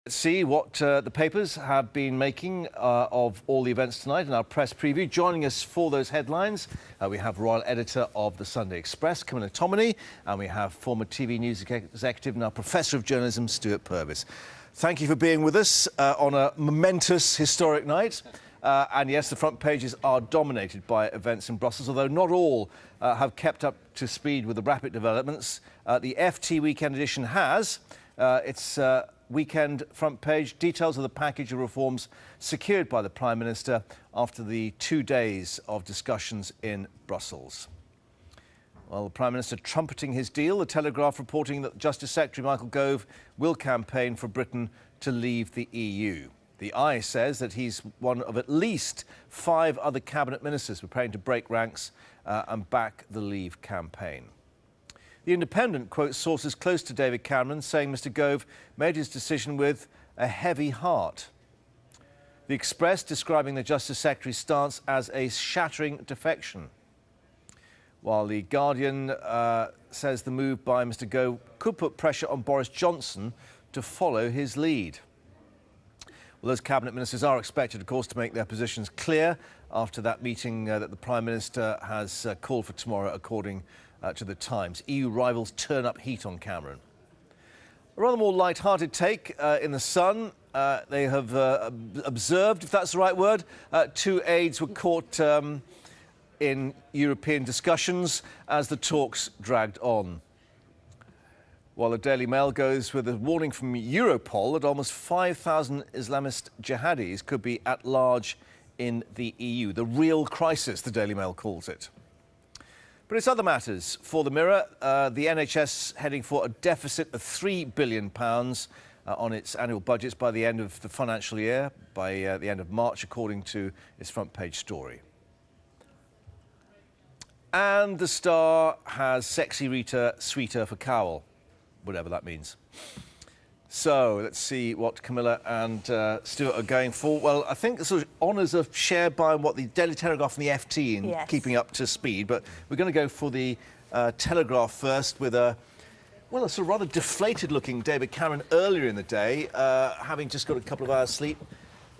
See what the papers have been making of all the events tonight in our press preview. Joining us for those headlines, we have Royal Editor of the Sunday Express, Camilla Tominey, and we have former TV News Executive and now Professor of Journalism, Stewart Purvis. Thank you for being with us on a momentous, historic night. And yes, the front pages are dominated by events in Brussels, although not all have kept up to speed with the rapid developments. The FT Weekend Edition has. Its weekend front page details of the package of reforms secured by the Prime Minister after the 2 days of discussions in Brussels. Well, the Prime Minister trumpeting his deal, the Telegraph reporting that Justice Secretary Michael Gove will campaign for Britain to leave the EU. The Eye says that he's one of at least 5 other cabinet ministers preparing to break ranks and back the Leave campaign. The Independent quotes sources close to David Cameron saying Mr Gove made his decision with a heavy heart. The Express describing the Justice Secretary's stance as a shattering defection, while The Guardian says the move by Mr Gove could put pressure on Boris Johnson to follow his lead. Well, those cabinet ministers are expected, of course, to make their positions clear after that meeting that the Prime Minister has called for tomorrow, according to the Times. EU rivals turn up heat on Cameron. A rather more light-hearted take in The Sun. They have observed, if that's the right word, 2 aides were caught in European discussions as the talks dragged on. While the Daily Mail goes with a warning from Europol that almost 5,000 Islamist jihadis could be at large in the EU. The real crisis, the Daily Mail calls it. But it's other matters. For the Mirror, the NHS heading for a deficit of £3 billion on its annual budgets by the end of the financial year, by the end of March, according to its front page story. And the Star has Sexy Rita sweeter for Cowell, whatever that means. So let's see what Camilla and Stewart are going for. Well, I think the sort of honours are shared by what the Daily Telegraph and the FT in keeping up to speed. But we're going to go for the Telegraph first with a sort of rather deflated-looking David Cameron earlier in the day, having just got a couple of hours' sleep.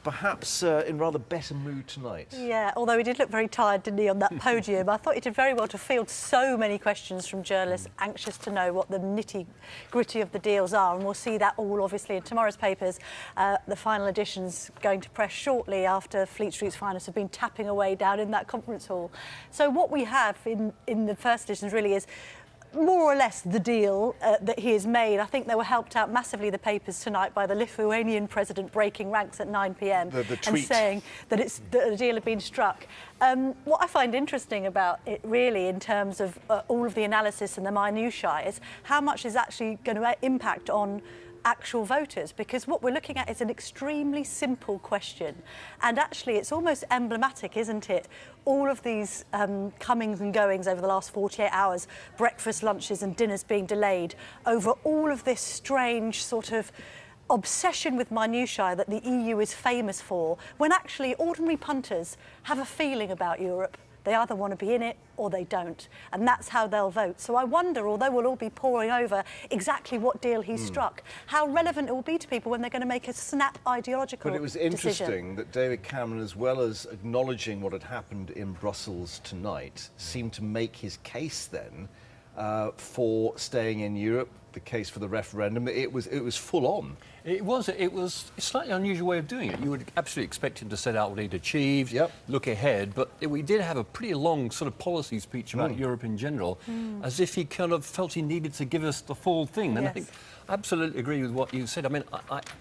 Perhaps in rather better mood tonight. Yeah, although he did look very tired, didn't he, on that podium. I thought he did very well to field so many questions from journalists anxious to know what the nitty-gritty of the deals are, and we'll see that all, obviously, in tomorrow's papers. The final edition's going to press shortly after Fleet Street's finalists have been tapping away down in that conference hall. So what we have in the first editions really is more or less the deal that he has made. I think they were helped out massively, the papers tonight, by the Lithuanian president breaking ranks at 9 p.m. and saying that the deal had been struck. What I find interesting about it, really, in terms of all of the analysis and the minutiae, is how much is actually going to impact on actual voters, because what we're looking at is an extremely simple question, and actually it's almost emblematic, isn't it? All of these comings and goings over the last 48 hours, breakfast, lunches and dinners being delayed over all of this strange sort of obsession with minutiae that the EU is famous for, when actually ordinary punters have a feeling about Europe. They either want to be in it or they don't, and that's how they'll vote. So I wonder, although we'll all be poring over exactly what deal he struck, how relevant it will be to people when they're going to make a snap ideological decision. But it was interesting that David Cameron, as well as acknowledging what had happened in Brussels tonight, seemed to make his case then for staying in Europe, the case for the referendum. It was full on. It was a slightly unusual way of doing it. You would absolutely expect him to set out what he'd achieved, look ahead, but we did have a pretty long sort of policy speech about Europe in general, as if he kind of felt he needed to give us the full thing. And I think I absolutely agree with what you said. I mean,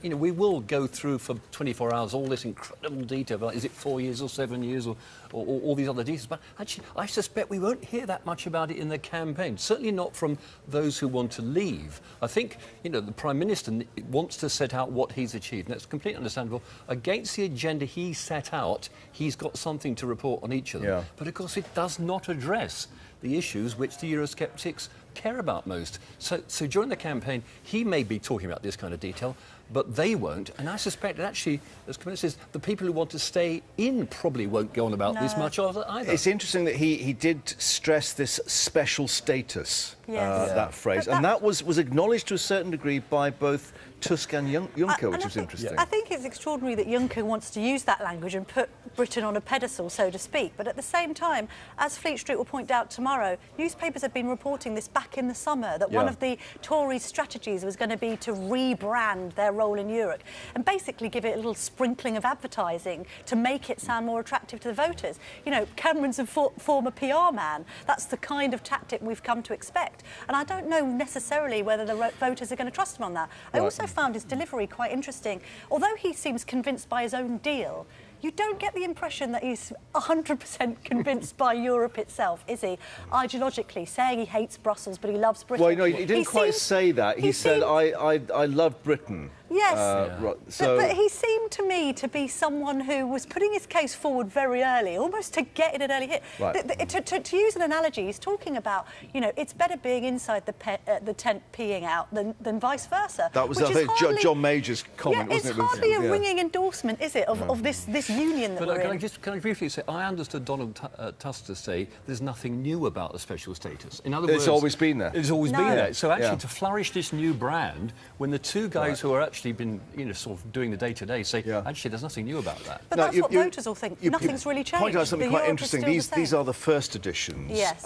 you know, we will go through for 24 hours all this incredible detail about is it 4 years or 7 years or all these other details. But actually, I suspect we won't hear that much about it in the campaign. Certainly not from those who want to leave. I think, you know, the Prime Minister wants to set out what he's achieved. And that's completely understandable. Against the agenda he set out, he's got something to report on each of them. But of course, it does not address the issues which the Eurosceptics care about most. So during the campaign, he may be talking about this kind of detail, but they won't. And I suspect that actually, as Camilla says, the people who want to stay in probably won't go on about this much either. It's interesting that he did stress this special status that phrase. And that was acknowledged to a certain degree by both Tusk and Juncker, which was interesting. I think it's extraordinary that Juncker wants to use that language and put Britain on a pedestal, so to speak. But at the same time, as Fleet Street will point out tomorrow, newspapers have been reporting this back in the summer, that one of the Tories' strategies was going to be to rebrand their role in Europe and basically give it a little sprinkling of advertising to make it sound more attractive to the voters. You know, Cameron's a former PR man. That's the kind of tactic we've come to expect. And I don't know necessarily whether the voters are going to trust him on that. I also found his delivery quite interesting. Although he seems convinced by his own deal, you don't get the impression that he's 100% convinced by Europe itself, is he? Ideologically, saying he hates Brussels but he loves Britain. Well, no, he didn't quite say that. He said, I love Britain. Yes, but he seemed to me to be someone who was putting his case forward very early, almost to get in an early hit. Right. To use an analogy, he's talking about, you know, it's better being inside the tent peeing out than vice versa. That was, I think, John Major's comment, wasn't it? It's hardly a ringing endorsement, is it, of this union that we're in? Can I briefly say, I understood Donald Tusk to say there's nothing new about the special status. In other words, it's always been there. It's always been there. So actually, to flourish this new brand, when the two guys who are actually been, you know, sort of doing the day-to-day say, actually, there's nothing new about that. But that's what voters will think. Nothing's really changed. Point out something quite interesting. These are the first editions. Yes.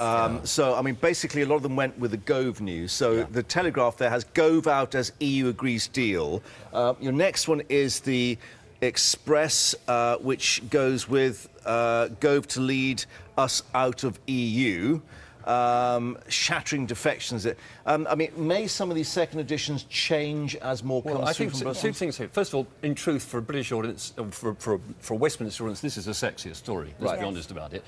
So, I mean, basically, a lot of them went with the Gove news. So the Telegraph there has Gove out as EU agrees deal. Your next one is the Express, which goes with Gove to lead us out of EU. Shattering defections. I mean, may some of these second editions change as more comes through from Brussels? Two things here. First of all, in truth, for a British audience, for a Westminster audience, this is a sexier story, let's be honest about it.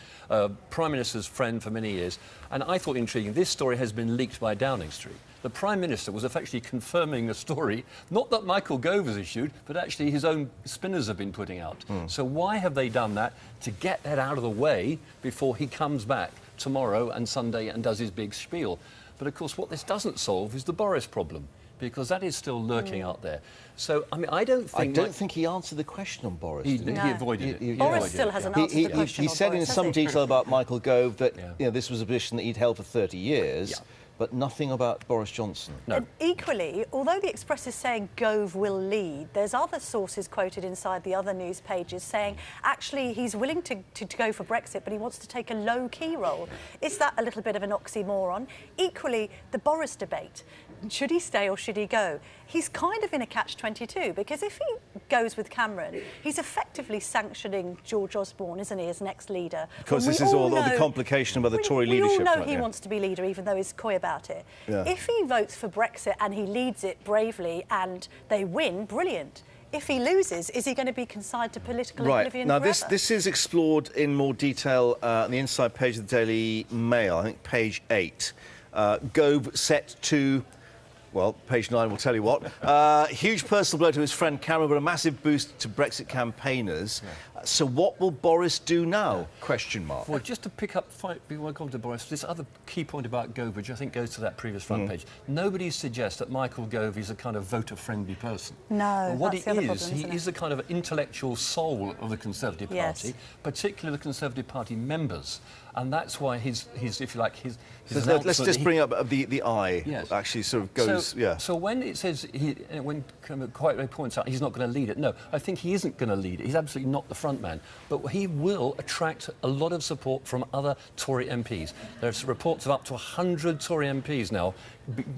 Prime Minister's friend for many years, and I thought intriguing, this story has been leaked by Downing Street. The Prime Minister was effectively confirming the story, not that Michael Gove has issued, but actually his own spinners have been putting out. So why have they done that? To get that out of the way before he comes back tomorrow and Sunday and does his big spiel. But of course, what this doesn't solve is the Boris problem, because that is still lurking out there. So, I mean, I don't think he answered the question on Boris. He avoided it. Boris still hasn't answered the question. He said in some detail about Michael Gove that you know, this was a position that he'd held for 30 years. But nothing about Boris Johnson. No. And equally, although the Express is saying Gove will lead, there's other sources quoted inside the other news pages saying actually he's willing to go for Brexit, but he wants to take a low-key role. Is that a little bit of an oxymoron? Equally, the Boris debate. Should he stay or should he go? He's kind of in a catch-22, because if he goes with Cameron, he's effectively sanctioning George Osborne, isn't he, as next leader? Because this is all the complication about the Tory leadership. We all know he wants to be leader, even though he's coy about it. If he votes for Brexit and he leads it bravely and they win, brilliant. If he loses, is he going to be consigned to political oblivion now, forever? this is explored in more detail on the inside page of the Daily Mail, I think page 8. Gove set to... Well, page 9 will tell you what. Huge personal blow to his friend Cameron, but a massive boost to Brexit campaigners. So what will Boris do now? Question mark. Well, just to pick up, before I come to Boris, this other key point about Gove, which I think goes to that previous front page. Nobody suggests that Michael Gove is a kind of voter-friendly person. No, what he is a kind of intellectual soul of the Conservative Party, particularly the Conservative Party members. And that's why his if you like, his let's just bring up the eye. Actually, sort of goes. So when it says when quite rightly points out he's not going to lead it, no, I think he isn't going to lead it. He's absolutely not the front man, but he will attract a lot of support from other Tory MPs. There's reports of up to 100 Tory MPs now,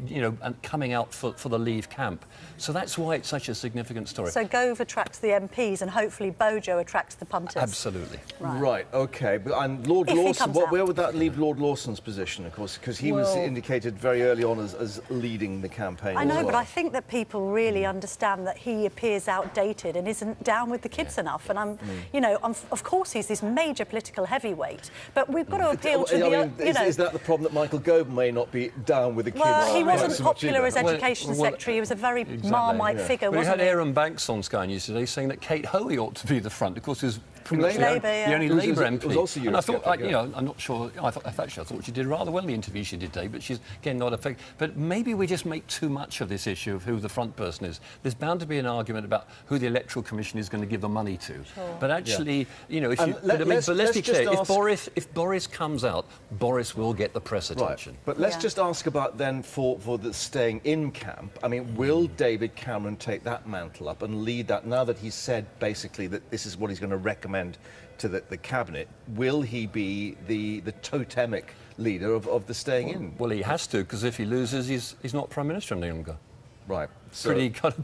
you know, and coming out for the Leave camp. So that's why it's such a significant story. So Gove attracts the MPs, and hopefully Bojo attracts the punters. Absolutely. Right. Okay. And Lord Lawson, where would that leave Lord Lawson's position? Of course, because he was indicated very early on as leading the campaign. I know, but I think that people really understand that he appears outdated and isn't down with the kids enough. And you know, of course, he's this major political heavyweight, but we've got to appeal to Is that the problem, that Michael Gove may not be down with the kids? Well, he wasn't popular as Education Secretary. He was a very Marmite figure, wasn't he? We had Aaron Banks on Sky News today saying that Kate Hoey ought to be the front. Of course, his From Labour? Labour, yeah. The only It was- Labour it MP. was also and I thought, Eurosceptic, you know, I'm not sure. I thought she did rather well in the interview she did today, but she's again not effective. But maybe we just make too much of this issue of who the front person is. There's bound to be an argument about who the Electoral Commission is going to give the money to. Sure. But actually, you know, if And you, but let's be just clear. ask- If Boris comes out, Boris will get the press attention. But let's Yeah. just ask about then for the staying in camp. I mean, will David Cameron take that mantle up and lead that now that he's said basically that this is what he's going to recommend to the cabinet? Will he be the totemic leader of the staying in? Well, he has to, because if he loses, he's not Prime Minister any longer. Right. So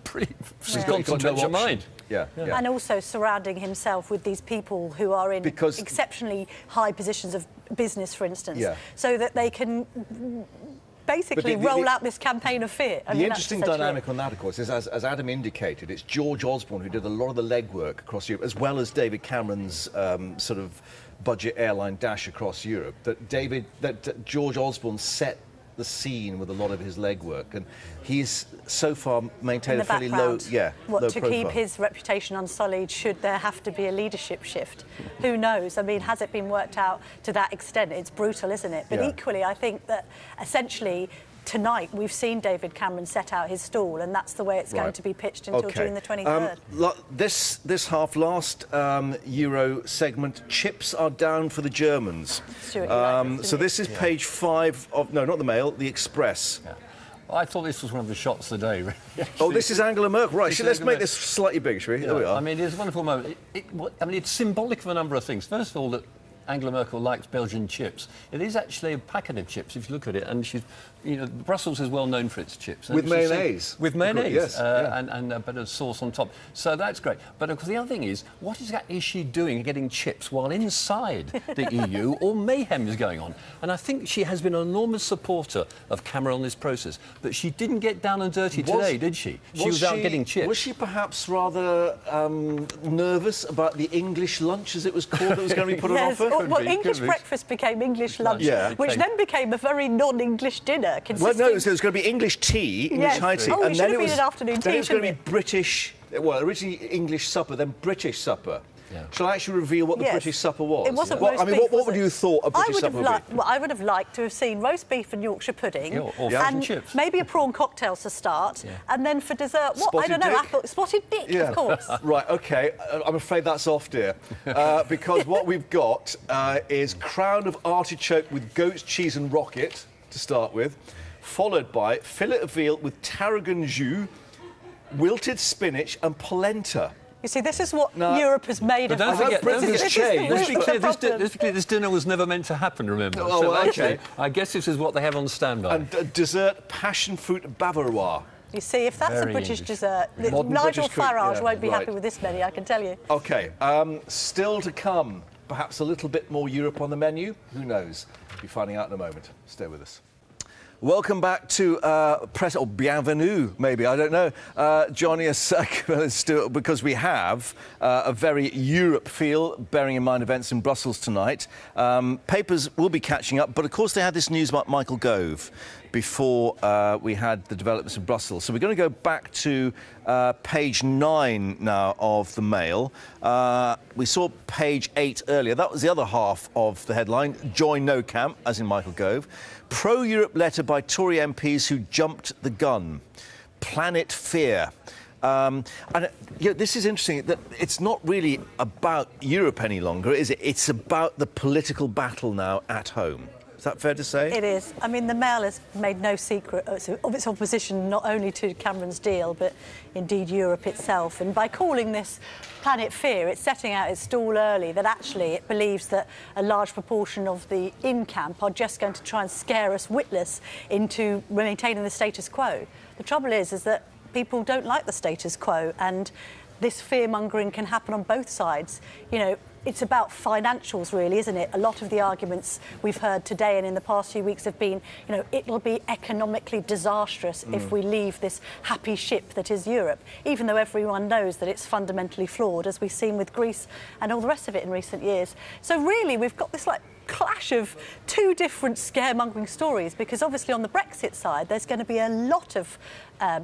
Pretty. She's Yeah. gone to got no change her option. mind. Yeah. And also surrounding himself with these people who are in Because- exceptionally high positions of business, for instance, Yeah. so that they can basically But the- roll out this campaign of fear. I The mean, that's interesting essentially dynamic it. on that, of course, is as Adam indicated, it's George Osborne who did a lot of the legwork across Europe, as well as David Cameron's sort of budget airline dash across Europe. That George Osborne set the scene with a lot of his legwork, and he's so far maintained In a the fairly low, background. low to profile. keep his reputation unsullied should there have to be a leadership shift. Who knows? I mean, has it been worked out to that extent? It's brutal, isn't it? But Yeah. equally, I think that essentially tonight we've seen David Cameron set out his stall, and that's the way it's going Right. to be pitched until June the 23rd. This half last Euro segment, chips are down for the Germans. Stewart, you like this, So didn't this is page 5 of, no, not the Mail, the Express. Yeah. Well, I thought this was one of the shots of the day. Really. Oh, this is Angela Merkel. Right, This is let's Angela make this slightly bigger, shall we? There we are. I mean, it's a wonderful moment. I mean, it's symbolic of a number of things. First of all, that Angela Merkel likes Belgian chips. It is actually a packet of chips, if you look at it, and she's, you know, Brussels is well known for its chips. With And she's mayonnaise. with mayonnaise, Yes, yeah. and a bit of sauce on top. So that's great. But of course, the other thing is, what exactly is she doing getting chips while inside the EU? All mayhem is going on. And I think she has been an enormous supporter of Cameron on this process. But she didn't get down and dirty today, did she? She was out getting chips. Was she perhaps rather nervous about the English lunch, as it was called, that was going to be put on offer? Well, be, English could be. breakfast became English lunch, Yeah. which then became a very non-English dinner. Well, no, so there's going to be English tea, English Yes. high tea, Oh, it and should then have it been was an afternoon then tea, it was going to shouldn't be British. Well, originally English supper, then British supper. Yeah. Shall I actually reveal what the Yes. British supper was? It wasn't What, roast I mean, beef, what was would it? you have thought a British supper would be? Well, I would have liked to have seen roast beef and Yorkshire pudding, Yeah, or fish and and chips. maybe a prawn cocktail to start, Yeah. and then for dessert, what? I Spotted don't know. dick? I thought spotted dick, of course. Right, OK. I'm afraid that's off, dear. Because what we've got is crown of artichoke with goat's cheese and rocket, to start with, followed by fillet of veal with tarragon jus, wilted spinach and polenta. You see, this is what No. Europe has made But of don't us. forget, Britain has This is the changed. root Let's be of clear, the problem. this dinner was never meant to happen, remember? Oh, so okay. actually, I guess this is what they have on standby. And dessert passion fruit bavarois. You see, if that's Very a British English. dessert, Modern Nigel British cook, Farage yeah, won't be right. happy with this many, I can tell you. OK, still to come. Perhaps a little bit more Europe on the menu. Who knows? We'll be finding out in a moment. Stay with us. Welcome back to press, or bienvenue, maybe, I don't know. Joining us, Camilla Stewart, because we have a very Europe feel, bearing in mind events in Brussels tonight. Papers will be catching up, but of course they had this news about Michael Gove before we had the developments in Brussels. So we're going to go back to page 9 now of the Mail. We saw page 8 earlier. That was the other half of the headline, Join No Camp, as in Michael Gove. Pro-Europe letter by Tory MPs who jumped the gun. Planet fear. And you know, this is interesting, that it's not really about Europe any longer, is it? It's about the political battle now at home. Is that fair to say? It is. I mean, the Mail has made no secret of its opposition not only to Cameron's deal, but indeed Europe itself. And by calling this Planet Fear, it's setting out its stall early that actually it believes that a large proportion of the in-camp are just going to try and scare us witless into maintaining the status quo. The trouble is that people don't like the status quo, and this fear-mongering can happen on both sides. You know, it's about financials, really, isn't it? A lot of the arguments we've heard today and in the past few weeks have been, you know, it'll be economically disastrous if we leave this happy ship that is Europe, even though everyone knows that it's fundamentally flawed, as we've seen with Greece and all the rest of it in recent years. So really, we've got this, like, clash of two different scaremongering stories, because obviously on the Brexit side there's going to be a lot of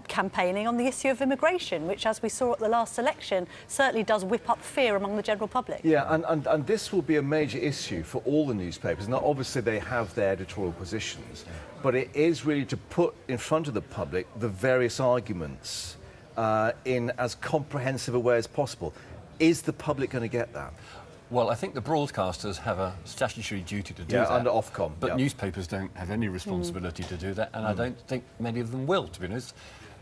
campaigning on the issue of immigration, which, as we saw at the last election, certainly does whip up fear among the general public. Yeah, Yeah, and this will be a major issue for all the newspapers. Now, obviously, they have their editorial positions, but it is really to put in front of the public the various arguments in as comprehensive a way as possible. Is the public going to get that? Well, I think the broadcasters have a statutory duty to do that. Under Ofcom. But newspapers don't have any responsibility to do that, and I don't think many of them will, to be honest.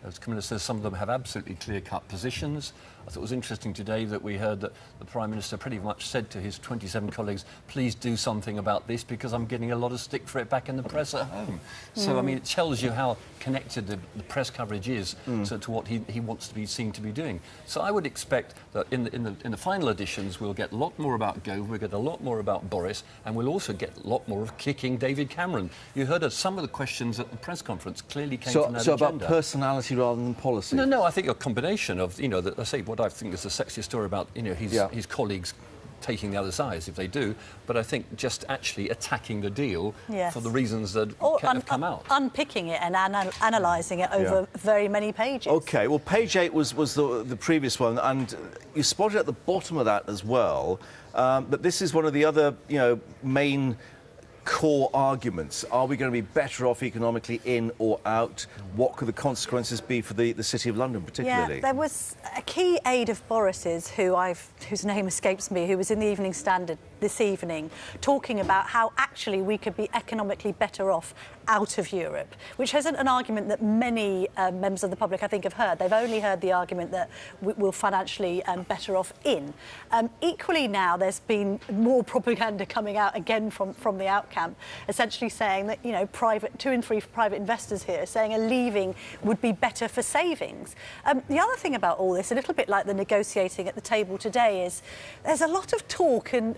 As Camilla says, some of them have absolutely clear-cut positions. I thought it was interesting today that we heard that the Prime Minister pretty much said to his 27 colleagues, please do something about this because I'm getting a lot of stick for it back in the press at home. So, I mean, it tells you how connected the press coverage is to what he wants to be seen to be doing. So I would expect that in the final editions we'll get a lot more about Gove, we'll get a lot more about Boris, and we'll also get a lot more of kicking David Cameron. You heard of some of the questions at the press conference clearly came from that agenda. So about personality rather than policy? No, I think a combination of, you know, I say what I think is the sexiest story about, you know, his colleagues taking the other sides if they do, but I think just actually attacking the deal for the reasons that have come out. Unpicking it and analysing it over very many pages. OK, well, page 8 was the previous one, and you spotted at the bottom of that as well that this is one of the other, you know, main core arguments. Are we going to be better off economically in or out? What could the consequences be for the City of London particularly? Yeah, there was a key aide of Boris's, whose name escapes me, who was in the Evening Standard this evening, talking about how actually we could be economically better off out of Europe, which isn't an argument that many members of the public, I think, have heard. They've only heard the argument that we're financially better off in. Equally now, there's been more propaganda coming out again from the out camp, essentially saying that, you know, 2 in 3 private investors here saying a leaving would be better for savings. The other thing about all this, a little bit like the negotiating at the table today, is there's a lot of talk and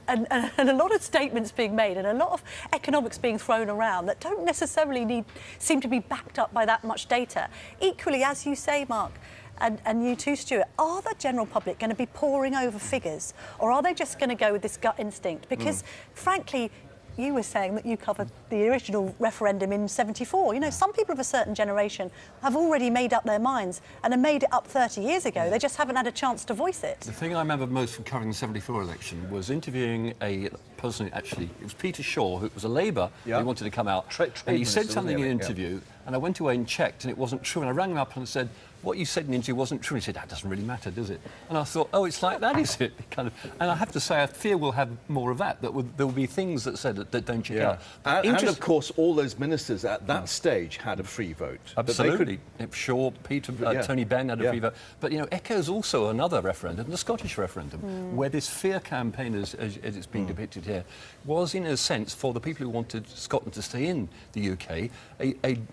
a lot of statements being made and a lot of economics being thrown around that don't necessarily seem to be backed up by that much data. Equally, as you say, Mark, and you too, Stewart, are the general public going to be poring over figures, or are they just going to go with this gut instinct? Because, frankly, you were saying that you covered the original referendum in '74. You know, some people of a certain generation have already made up their minds and have made it up 30 years ago. They just haven't had a chance to voice it. The thing I remember most from covering the '74 election was interviewing a person, actually, it was Peter Shaw, who was a Labour, who wanted to come out. And he said something in an interview, and I went away and checked, and it wasn't true. And I rang him up and said, what you said in the interview wasn't true. And he said, that doesn't really matter, does it? And I thought, oh, it's like that, is it? And I have to say, I fear we'll have more of that. There will be things that said that don't check out. And of course, all those ministers at that stage had a free vote. Absolutely. Shaw, Peter, Tony Benn had a free vote. But, you know, echoes also another referendum, the Scottish referendum, where this fear campaign, as it's being depicted here, was, in a sense, for the people who wanted Scotland to stay in the UK,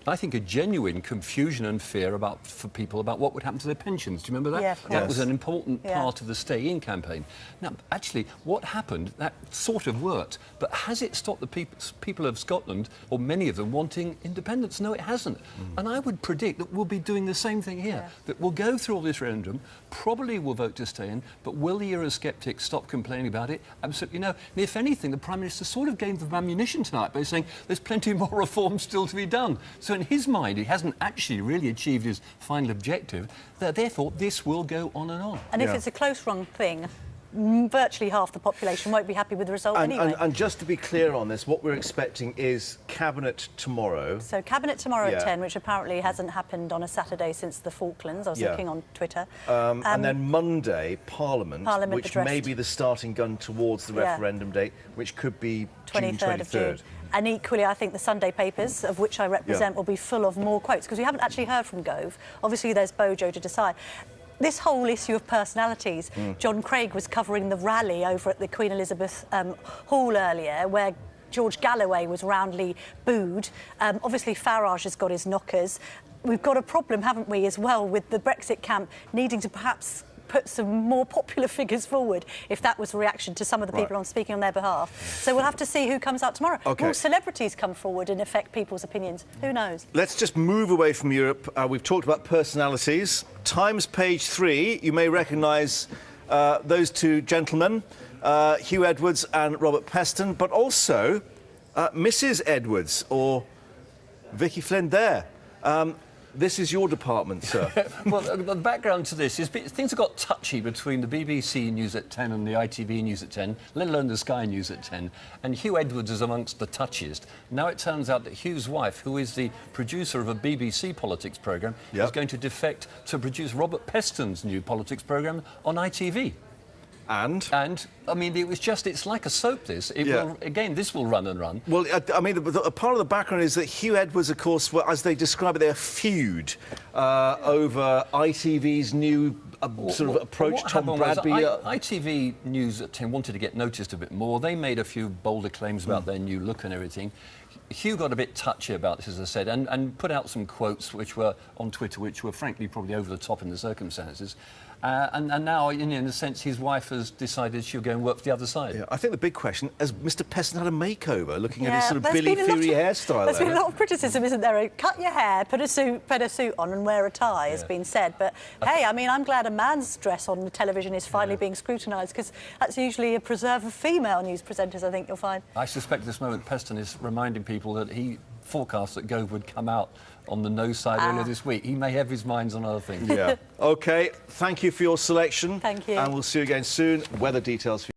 I think a genuine confusion and fear for people about what would happen to their pensions. Do you remember that? Yeah, that was an important part of the Stay In campaign. Now, actually, what happened, that sort of worked, but has it stopped the people of Scotland, or many of them, wanting independence? No, it hasn't. And I would predict that we'll be doing the same thing here, that we'll go through all this referendum, probably will vote to stay in, but will the Eurosceptics stop complaining about it? Absolutely no. And if anything, the Prime Minister sort of gave them ammunition tonight by saying there's plenty more reforms still to be done. So in his mind, he hasn't actually really achieved his final objective. Therefore, this will go on and on. And if it's a close-run thing, virtually half the population won't be happy with the result anyway. And just to be clear on this, what we're expecting is Cabinet tomorrow. So Cabinet tomorrow at 10, which apparently hasn't happened on a Saturday since the Falklands. I was looking on Twitter. And then Monday, Parliament which addressed. may be the starting gun towards the referendum date, which could be June 23rd. Of June. And equally, I think the Sunday papers, of which I represent, will be full of more quotes, because we haven't actually heard from Gove. Obviously, there's Bojo to decide. This whole issue of personalities, John Craig was covering the rally over at the Queen Elizabeth Hall earlier, where George Galloway was roundly booed. Obviously, Farage has got his knockers. We've got a problem, haven't we, as well, with the Brexit camp needing to perhaps put some more popular figures forward, if that was a reaction to some of the people on speaking on their behalf. So we'll have to see who comes out tomorrow. Will celebrities come forward and affect people's opinions? Who knows? Let's just move away from Europe. We've talked about personalities. Times page 3, you may recognise those two gentlemen, Hugh Edwards and Robert Peston, but also Mrs. Edwards, or Vicky Flynn there. this is your department, sir. Well, the background to this is things have got touchy between the BBC News at 10 and the ITV News at 10, let alone the Sky News at 10, and Hugh Edwards is amongst the touchiest. Now it turns out that Hugh's wife, who is the producer of a BBC politics programme, is going to defect to produce Robert Peston's new politics programme on ITV. And, I mean, it's like a soap, this. This will run and run. Well, I mean, a part of the background is that Hugh Edwards, of course, as they describe it, they're feud over ITV's new approach. Tom Bradby. ITV News at 10 wanted to get noticed a bit more. They made a few bolder claims about their new look and everything. Hugh got a bit touchy about this, as I said, and put out some quotes which were on Twitter, which were frankly probably over the top in the circumstances. And now, in a sense, his wife has decided she'll go and work for the other side. Yeah, I think the big question, has Mr Peston had a makeover, looking at his sort of Billy Fury hairstyle? There's been a lot of criticism, isn't there? Cut your hair, put a suit on and wear a tie, has been said. But, hey, I mean, I'm glad a man's dress on the television is finally being scrutinised, because that's usually a preserve of female news presenters, I think you'll find. I suspect at this moment Peston is reminding people that he forecast that Gove would come out on the no side earlier this week. He may have his minds on other things. Yeah. OK, thank you for your selection. Thank you. And we'll see you again soon. Weather details for you.